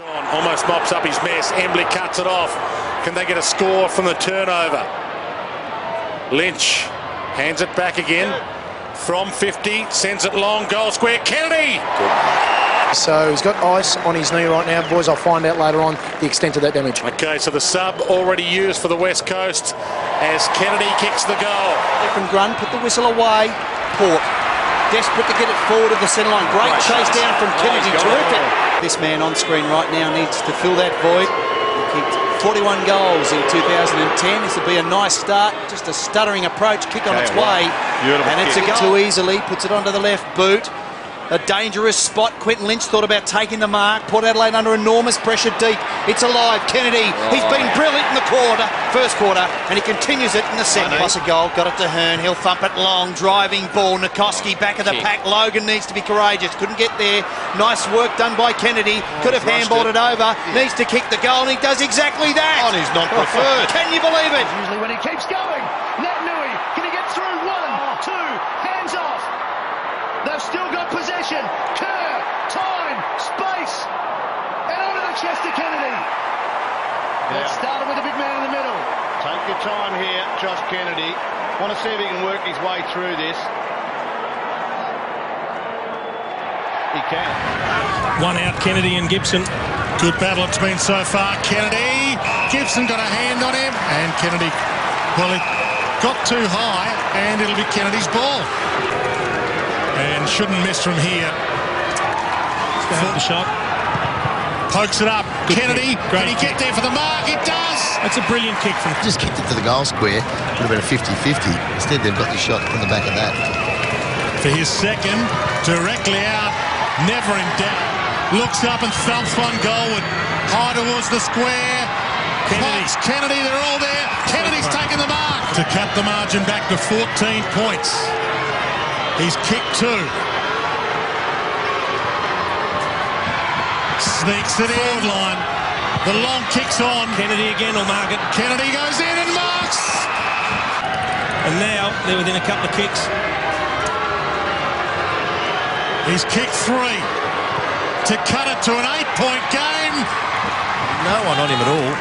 Almost mops up his mess. Embley cuts it off. Can they get a score from the turnover? Lynch hands it back again from 50, sends it long, goal square. Kennedy! So he's got ice on his knee right now. Boys, I'll find out later on the extent of that damage. Okay, so the sub already used for the West Coast as Kennedy kicks the goal. From Grun, put the whistle away. Port, desperate to get it forward of the centre line. Great chase down from Kennedy. Terrific. This man on screen right now needs to fill that void. He kicked 41 goals in 2010. This would be a nice start. Just a stuttering approach, kick on its way. And it's a goal. Too easily, puts it onto the left boot. A dangerous spot. Quentin Lynch thought about taking the mark. Port Adelaide under enormous pressure deep. It's alive. Kennedy, he's been brilliant in the first quarter, and he continues it in the second. Plus a goal, got it to Hearn. He'll thump it long. Driving ball. Nikoski back of the pack. Logan needs to be courageous. Couldn't get there. Nice work done by Kennedy. Could have handballed it over. Needs to kick the goal, and he does exactly that. Oh, he's not preferred. Can you believe it? Usually when he keeps going. Naitanui, can he get through? 1, 2, hands off. They've still got possession. Kerr, time, space, and onto the chest of Kennedy. It started with the big man in the middle. Take your time here, Josh Kennedy. Want to see if he can work his way through this. He can. One out, Kennedy and Gibson. Good battle it's been so far. Kennedy, Gibson got a hand on him, and Kennedy, well, it got too high, and it'll be Kennedy's ball. And shouldn't miss from here. Foot the shot. Pokes it up. Good Kennedy, can he get there for the mark? It does! That's a brilliant kick from... Just kicked it to the goal square. Would have been a 50-50. Instead, they've got the shot from the back of that. For his second, directly out, never in doubt. Looks up and thumps one goalward. High towards the square. Kennedy, they're all there. Kennedy's taken the mark to cut the margin back to 14 points. He's kicked 2. Sneaks it in. Line. The long kick's on. Kennedy again will mark it. Kennedy goes in and marks. And now they're within a couple of kicks. He's kicked 3 to cut it to an 8-point game. No one on him at all.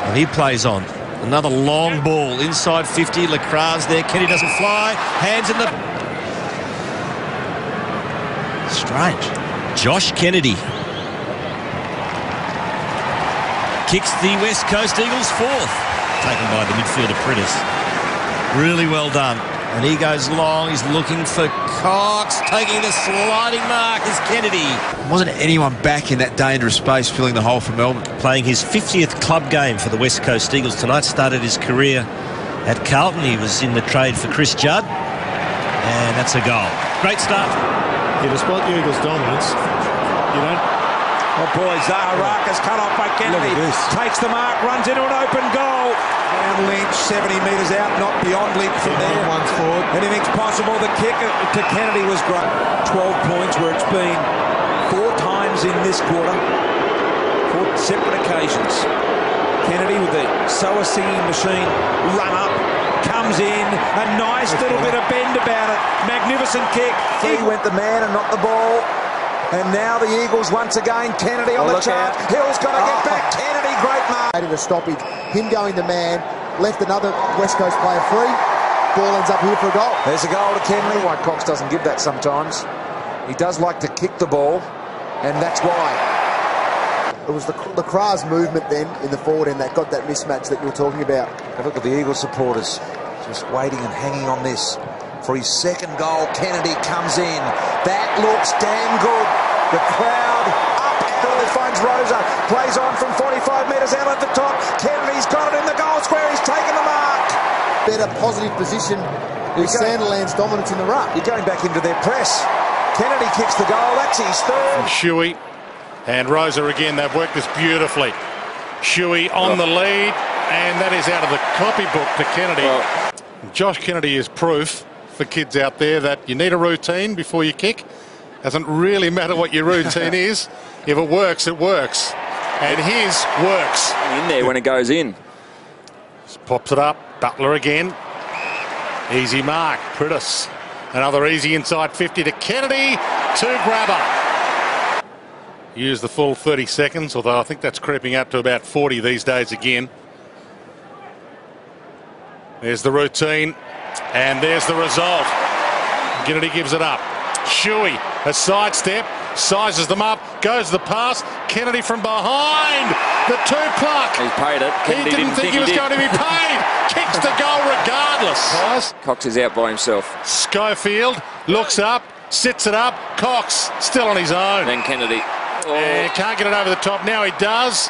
And he plays on. Another long ball inside 50. Lacraz there. Kennedy doesn't fly. Hands in the... Strange. Josh Kennedy kicks the West Coast Eagles 4th. Taken by the midfielder Prittis. Really well done. And he goes long. He's looking for Cox. Taking the sliding mark is Kennedy. Wasn't anyone back in that dangerous space filling the hole for Melbourne. Playing his 50th club game for the West Coast Eagles tonight. Started his career at Carlton. He was in the trade for Chris Judd. And that's a goal. Great start. Yeah, despite the Eagles' dominance, you don't... Oh boy, Zaharakis cut off by Kennedy. Takes the mark, runs into an open goal. And Lynch, 70 metres out, not beyond Lynch from there. Anything's possible. The kick to Kennedy was great. 12 points where it's been 4 times in this quarter. 4 separate occasions. Kennedy with the Soa singing machine run up. Comes in, a nice little bit of bend about it. Magnificent kick. He went the man and not the ball. And now the Eagles once again. Kennedy on the chart. Hill's got to get back. Kennedy, great mark. A stoppage. Him going the man. Left another West Coast player free. Ball ends up here for a goal. There's a goal to Kennedy. Why Cox doesn't give that sometimes. He does like to kick the ball. And that's why. It was the Kras movement then in the forward end that got that mismatch that you were talking about. Have a look at the Eagles supporters. Just waiting and hanging on this. For his second goal, Kennedy comes in. That looks damn good. The crowd up. It finds Rosa. Plays on from 45 metres out at the top. Kennedy's got it in the goal square. He's taken the mark. Better positive position with Sandilands' dominance in the ruck. You're going back into their press. Kennedy kicks the goal. That's his third. Shuey and Rosa again. They've worked this beautifully. Shuey on the lead. And that is out of the copybook to Kennedy. Josh Kennedy is proof for kids out there that you need a routine before you kick. Doesn't really matter what your routine is. If it works, it works. And his works. In there when it goes in. Just pops it up. Butler again. Easy mark. Prittis. Another easy inside 50 to Kennedy. To Grabber. use the full 30 seconds, although I think that's creeping up to about 40 these days again. There's the routine, and there's the result. Kennedy gives it up. Shuey, a sidestep, sizes them up, goes the pass. Kennedy from behind, the two-pluck. He paid it. Kennedy didn't think he was going to be paid. Kicks the goal regardless. Cox is out by himself. Schofield looks up, sits it up. Cox still on his own. Then Kennedy. And can't get it over the top. Now he does.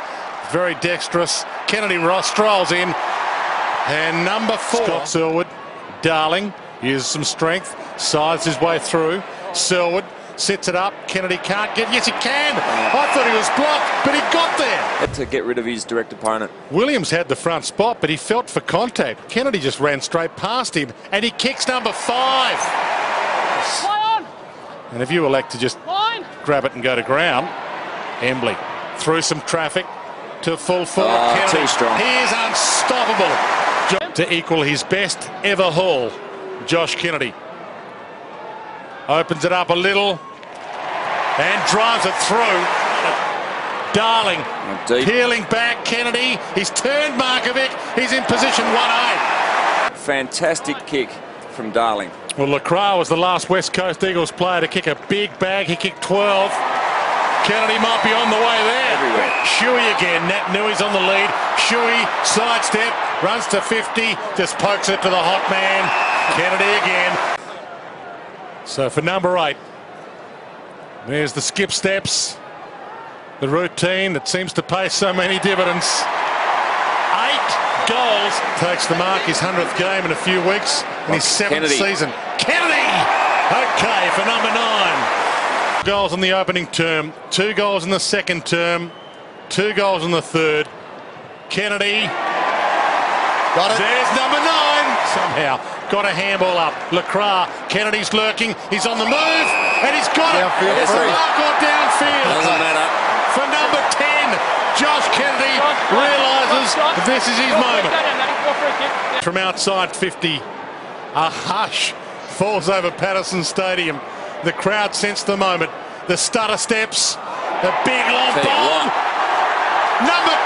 Very dexterous. Kennedy strolls in. And number 4, Scott Selwood. Darling uses some strength, sides his way through. Selwood sets it up. Kennedy can't get. Yes, he can. I thought he was blocked, but he got there. Had to get rid of his direct opponent. Williams had the front spot, but he felt for contact. Kennedy just ran straight past him, and he kicks number 5. And if you elect to just grab it and go to ground, Embley through some traffic to full forward. Kennedy, too strong. He is unstoppable. To equal his best ever haul, Josh Kennedy opens it up a little and drives it through. Darling peeling back. Kennedy, he's turned Markovic, he's in position 1A. Fantastic kick from Darling. Well, Lacroix was the last West Coast Eagles player to kick a big bag. He kicked 12. Kennedy might be on the way there. Everywhere. Shuey again. Nat Nui's on the lead. Shuey, sidestep, runs to 50, just pokes it to the hot man. Kennedy again. So for number 8, there's the skip steps. The routine that seems to pay so many dividends. 8 goals. Takes the mark, his 100th game in a few weeks in his 7th season. Kennedy! Okay, for number 9. Goals in the opening term, 2 goals in the second term, 2 goals in the third. Kennedy. Got it. There's number 9. Somehow got a handball up. Lacroix. Kennedy's lurking. He's on the move. And he's got Downfield it. It's a free. mark or downfield. Doesn't matter. For number 10, Josh Kennedy realises this is his moment. From outside 50, a hush falls over Patterson Stadium. The crowd sensed the moment. The stutter steps. The big long bomb. Number